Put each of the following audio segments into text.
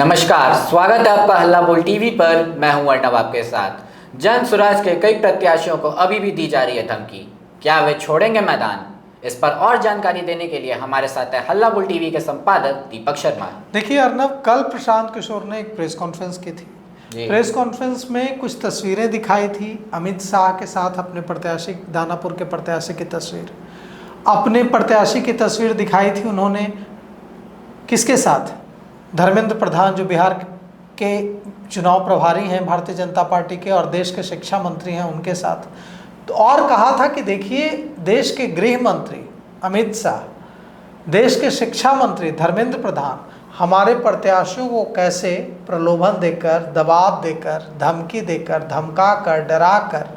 नमस्कार, स्वागत है आपका हल्ला बोल टीवी पर। मैं हूं अर्नब आपके साथ। जन स्वराज के कई प्रत्याशियों को अभी भी दी जा रही है धमकी। क्या वे छोड़ेंगे मैदान? इस पर और जानकारी देने के लिए हमारे साथ है हल्ला बोल टीवी के संपादक दीपक शर्मा। देखिए अर्नब, कल प्रशांत किशोर ने एक प्रेस कॉन्फ्रेंस की थी। प्रेस कॉन्फ्रेंस में कुछ तस्वीरें दिखाई थी अमित शाह के साथ, अपने प्रत्याशी दानापुर के प्रत्याशी की तस्वीर, अपने प्रत्याशी की तस्वीर दिखाई थी उन्होंने किसके साथ? धर्मेंद्र प्रधान, जो बिहार के चुनाव प्रभारी हैं भारतीय जनता पार्टी के और देश के शिक्षा मंत्री हैं, उनके साथ। तो और कहा था कि देखिए, देश के गृह मंत्री अमित शाह, देश के शिक्षा मंत्री धर्मेंद्र प्रधान हमारे प्रत्याशियों को कैसे प्रलोभन देकर, दबाव देकर, धमकी देकर, धमका कर, डरा कर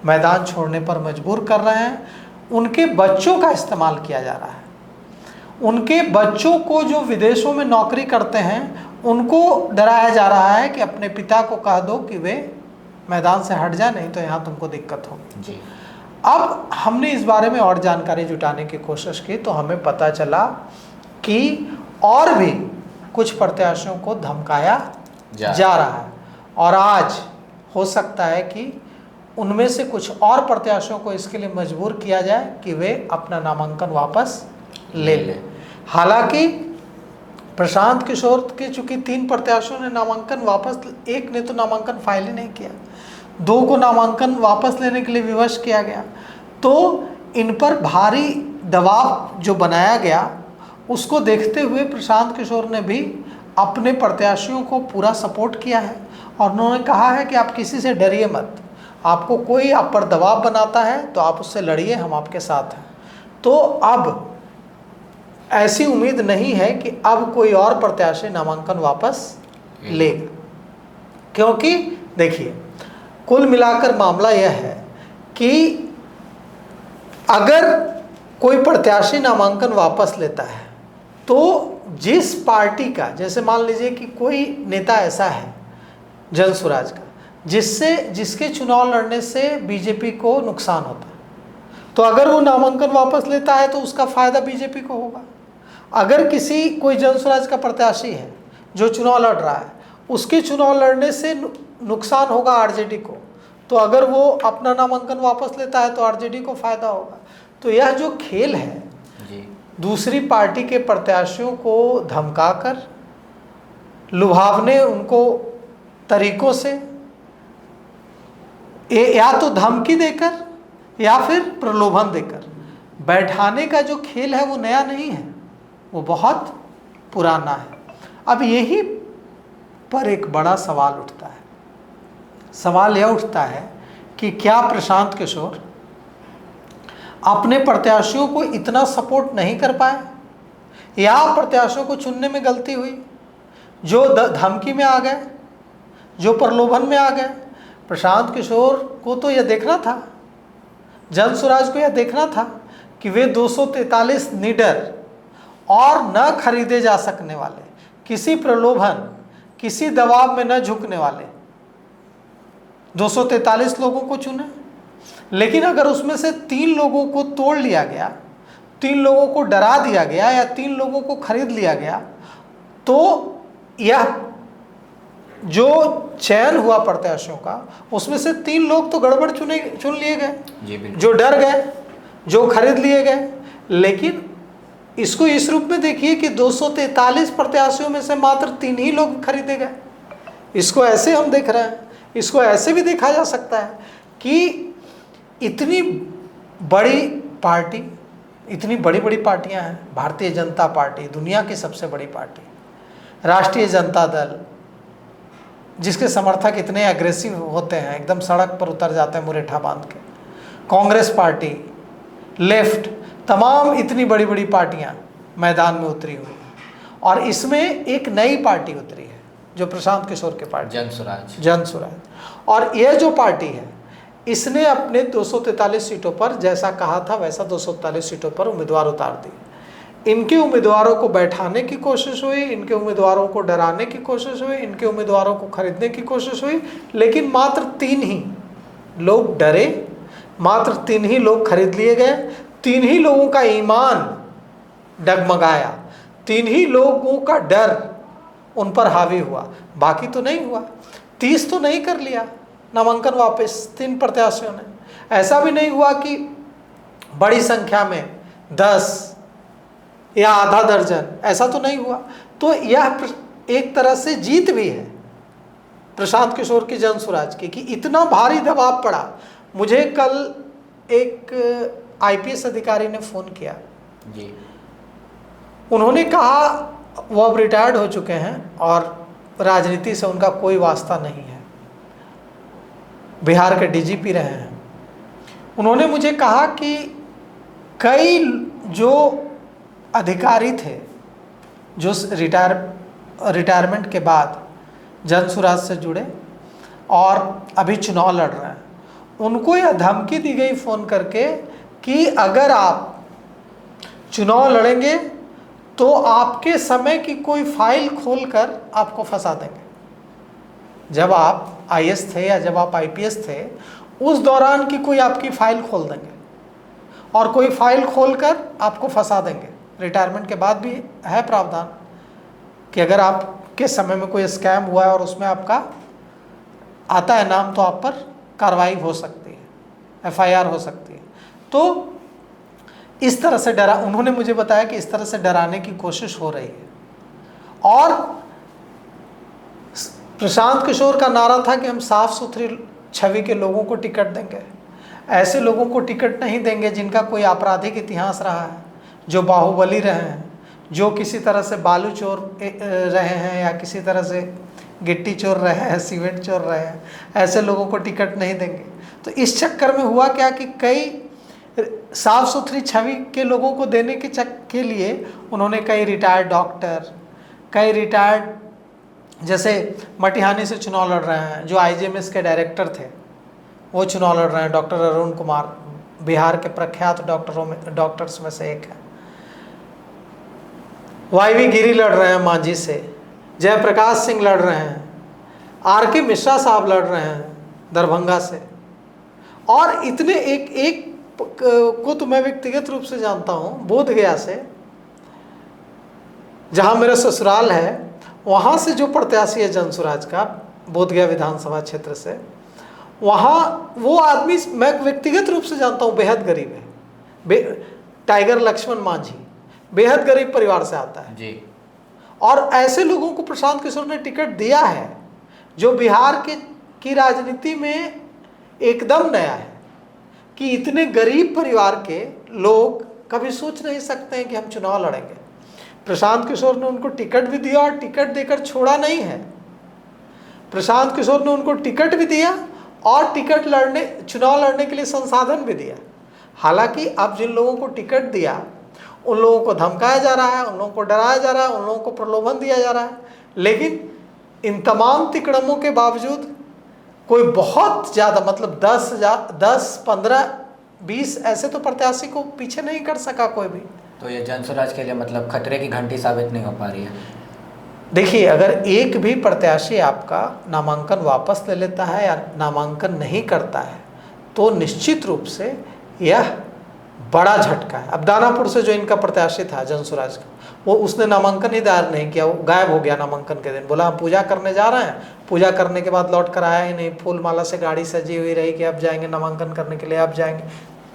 मैदान छोड़ने पर मजबूर कर रहे हैं। उनके बच्चों का इस्तेमाल किया जा रहा है। उनके बच्चों को जो विदेशों में नौकरी करते हैं, उनको डराया जा रहा है कि अपने पिता को कह दो कि वे मैदान से हट जाए, नहीं तो यहाँ तुमको दिक्कत होगी जी। अब हमने इस बारे में और जानकारी जुटाने की कोशिश की तो हमें पता चला कि और भी कुछ प्रत्याशियों को धमकाया जा रहा है और आज हो सकता है कि उनमें से कुछ और प्रत्याशियों को इसके लिए मजबूर किया जाए कि वे अपना नामांकन वापस ले लें। हालांकि प्रशांत किशोर के चूंकि 3 प्रत्याशियों ने नामांकन वापस, एक ने तो नामांकन फाइल ही नहीं किया, 2 को नामांकन वापस लेने के लिए विवश किया गया, तो इन पर भारी दबाव जो बनाया गया उसको देखते हुए प्रशांत किशोर ने भी अपने प्रत्याशियों को पूरा सपोर्ट किया है और उन्होंने कहा है कि आप किसी से डरिए मत, आपको कोई आप पर दबाव बनाता है तो आप उससे लड़िए, हम आपके साथ हैं। तो अब ऐसी उम्मीद नहीं है कि अब कोई और प्रत्याशी नामांकन वापस लेगा, क्योंकि देखिए, कुल मिलाकर मामला यह है कि अगर कोई प्रत्याशी नामांकन वापस लेता है तो जिस पार्टी का, जैसे मान लीजिए कि कोई नेता ऐसा है जन स्वराज का जिसके चुनाव लड़ने से बीजेपी को नुकसान होता है, तो अगर वो नामांकन वापस लेता है तो उसका फायदा बीजेपी को होगा। अगर कोई जन स्वराज का प्रत्याशी है जो चुनाव लड़ रहा है, उसके चुनाव लड़ने से नुकसान होगा आरजेडी को, तो अगर वो अपना नामांकन वापस लेता है तो आरजेडी को फायदा होगा। तो यह जो खेल है दूसरी पार्टी के प्रत्याशियों को धमकाकर, लुभावने उनको तरीकों से, या तो धमकी देकर या फिर प्रलोभन देकर बैठाने का जो खेल है वो नया नहीं है, वो बहुत पुराना है। अब यही पर एक बड़ा सवाल उठता है। सवाल यह उठता है कि क्या प्रशांत किशोर अपने प्रत्याशियों को इतना सपोर्ट नहीं कर पाए, या प्रत्याशियों को चुनने में गलती हुई, जो धमकी में आ गए, जो प्रलोभन में आ गए। प्रशांत किशोर को तो यह देखना था, जन स्वराज को यह देखना था कि वे 243 निडर और न खरीदे जा सकने वाले, किसी प्रलोभन, किसी दबाव में न झुकने वाले 243 लोगों को चुने। लेकिन अगर उसमें से 3 लोगों को तोड़ लिया गया, 3 लोगों को डरा दिया गया या 3 लोगों को खरीद लिया गया, तो यह जो चयन हुआ प्रत्याशियों का, उसमें से 3 लोग तो गड़बड़ चुन लिए गए, जो डर गए, जो खरीद लिए गए। लेकिन इसको इस रूप में देखिए कि 243 प्रत्याशियों में से मात्र 3 ही लोग खरीदे गए। इसको ऐसे हम देख रहे हैं। इसको ऐसे भी देखा जा सकता है कि इतनी बड़ी पार्टी, इतनी बड़ी बड़ी पार्टियां हैं, भारतीय जनता पार्टी दुनिया की सबसे बड़ी पार्टी, राष्ट्रीय जनता दल जिसके समर्थक इतने एग्रेसिव होते हैं, एकदम सड़क पर उतर जाते हैं मुरेठा बांध के, कांग्रेस पार्टी, लेफ्ट, तमाम इतनी बड़ी बड़ी पार्टियां मैदान में उतरी हुई हैं। और इसमें एक नई पार्टी उतरी है जो प्रशांत किशोर की पार्टी, जन स्वराज। और यह जो पार्टी है, इसने अपने 243 सीटों पर, जैसा कहा था वैसा 243 सीटों पर उम्मीदवार उतार दिए। इनके उम्मीदवारों को बैठाने की कोशिश हुई, इनके उम्मीदवारों को डराने की कोशिश हुई, इनके उम्मीदवारों को खरीदने की कोशिश हुई, लेकिन मात्र 3 ही लोग डरे, मात्र 3 ही लोग खरीद लिए गए, 3 ही लोगों का ईमान डगमगाया, 3 ही लोगों का डर उन पर हावी हुआ, बाकी तो नहीं हुआ। 30 तो नहीं कर लिया नामांकन वापस 3 प्रत्याशियों ने। ऐसा भी नहीं हुआ कि बड़ी संख्या में 10 या आधा दर्जन, ऐसा तो नहीं हुआ। तो यह एक तरह से जीत भी है प्रशांत किशोर की जनसुराज की कि इतना भारी दबाव पड़ा। मुझे कल एक आईपीएस अधिकारी ने फ़ोन किया जी। उन्होंने कहा वो अब रिटायर्ड हो चुके हैं और राजनीति से उनका कोई वास्ता नहीं है, बिहार के डीजीपी रहे हैं। उन्होंने मुझे कहा कि कई जो अधिकारी थे जो रिटायरमेंट के बाद जनसुराज से जुड़े और अभी चुनाव लड़ रहे हैं, उनको यह धमकी दी गई फ़ोन करके कि अगर आप चुनाव लड़ेंगे तो आपके समय की कोई फाइल खोलकर आपको फंसा देंगे। जब आप आईएएस थे या जब आप आईपीएस थे उस दौरान की कोई आपकी फाइल खोल देंगे और कोई फाइल खोलकर आपको फंसा देंगे। रिटायरमेंट के बाद भी है प्रावधान कि अगर आपके समय में कोई स्कैम हुआ है और उसमें आपका आता है नाम तो आप पर कार्रवाई हो सकती है, एफआईआर हो सकती है। तो इस तरह से डरा, उन्होंने मुझे बताया कि इस तरह से डराने की कोशिश हो रही है। और प्रशांत किशोर का नारा था कि हम साफ सुथरी छवि के लोगों को टिकट देंगे, ऐसे लोगों को टिकट नहीं देंगे जिनका कोई आपराधिक इतिहास रहा है, जो बाहुबली रहे हैं, जो किसी तरह से बालू चोर रहे हैं या किसी तरह से गिट्टी चोर रहे हैं, सीमेंट चोर रहे हैं, ऐसे लोगों को टिकट नहीं देंगे। तो इस चक्कर में हुआ क्या कि कई साफ सुथरी छवि के लोगों को देने के लिए उन्होंने कई रिटायर्ड डॉक्टर, कई रिटायर्ड, जैसे मटिहानी से चुनाव लड़ रहे हैं जो आईजीएमएस के डायरेक्टर थे, वो चुनाव लड़ रहे हैं। डॉक्टर अरुण कुमार बिहार के प्रख्यात डॉक्टर्स में से एक है। वाईवी गिरी लड़ रहे हैं मांझी से, जयप्रकाश सिंह लड़ रहे हैं, आरके मिश्रा साहब लड़ रहे हैं दरभंगा से। और इतने एक को तो मैं व्यक्तिगत रूप से जानता हूँ, बोधगया से जहाँ मेरा ससुराल है, वहाँ से जो प्रत्याशी है जनसुराज का बोधगया विधानसभा क्षेत्र से, वहाँ वो आदमी मैं व्यक्तिगत रूप से जानता हूँ, बेहद गरीब है। टाइगर लक्ष्मण मांझी बेहद गरीब परिवार से आता है जी। और ऐसे लोगों को प्रशांत किशोर ने टिकट दिया है जो बिहार की राजनीति में एकदम नया है कि इतने गरीब परिवार के लोग कभी सोच नहीं सकते हैं कि हम चुनाव लड़ेंगे। प्रशांत किशोर ने उनको टिकट भी दिया और टिकट देकर छोड़ा नहीं है। प्रशांत किशोर ने उनको टिकट भी दिया और चुनाव लड़ने के लिए संसाधन भी दिया। हालांकि अब जिन लोगों को टिकट दिया उन लोगों को धमकाया जा रहा है, उन लोगों को डराया जा रहा है, उन लोगों को प्रलोभन दिया जा रहा है। लेकिन इन तमाम तिकड़मों के बावजूद कोई बहुत ज़्यादा, मतलब 10, 15, 20 ऐसे तो प्रत्याशी को पीछे नहीं कर सका कोई भी। तो ये जनसुराज के लिए मतलब खतरे की घंटी साबित नहीं हो पा रही है। देखिए, अगर एक भी प्रत्याशी आपका नामांकन वापस ले लेता है या नामांकन नहीं करता है तो निश्चित रूप से यह बड़ा झटका है। अब दानापुर से जो इनका प्रत्याशी था जनसुराज का, वो उसने नामांकन ही दायर नहीं किया, वो गायब हो गया नामांकन के दिन। बोला हम पूजा करने जा रहे हैं, पूजा करने के बाद लौट कर आया ही नहीं, फूल माला से गाड़ी सजी हुई रही कि अब जाएंगे नामांकन करने के लिए, अब जाएंगे,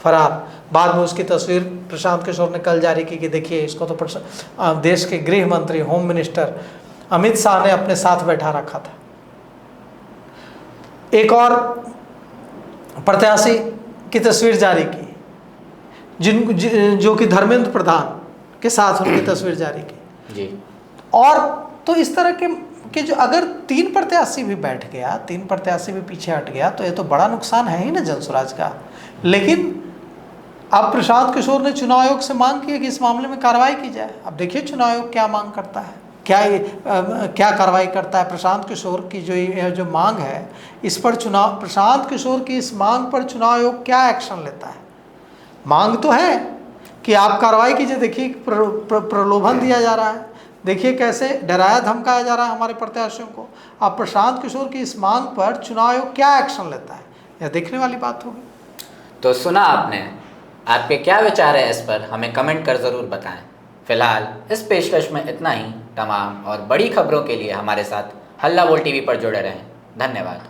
फरार। बाद में उसकी तस्वीर प्रशांत किशोर ने कल जारी की कि देखिए इसको तो देश के गृह मंत्री, होम मिनिस्टर अमित शाह ने अपने साथ बैठा रखा था। एक और प्रत्याशी की तस्वीर जारी की जो कि धर्मेंद्र प्रधान के साथ उनकी तस्वीर जारी की जी। और तो इस तरह के जो अगर 3 प्रत्याशी भी बैठ गया, 3 प्रत्याशी भी पीछे हट गया तो ये तो बड़ा नुकसान है ही ना जनसुराज का। लेकिन अब प्रशांत किशोर ने चुनाव आयोग से मांग की है कि इस मामले में कार्रवाई की जाए। अब देखिए चुनाव आयोग क्या मांग करता है, क्या कार्रवाई करता है। प्रशांत किशोर की जो मांग है इस पर प्रशांत किशोर की इस मांग पर चुनाव आयोग क्या एक्शन लेता है। मांग तो है कि आप कार्रवाई कीजिए, देखिए प्रलोभन दिया जा रहा है, देखिए कैसे डराया धमकाया जा रहा है हमारे प्रत्याशियों को। अब प्रशांत किशोर की इस मांग पर चुनाव आयोग क्या एक्शन लेता है, यह देखने वाली बात होगी। तो सुना आपने, आपके क्या विचार है इस पर, हमें कमेंट कर ज़रूर बताएं। फिलहाल इस पेशकश में इतना ही। तमाम और बड़ी खबरों के लिए हमारे साथ हल्ला बोल टीवी पर जुड़े रहें। धन्यवाद।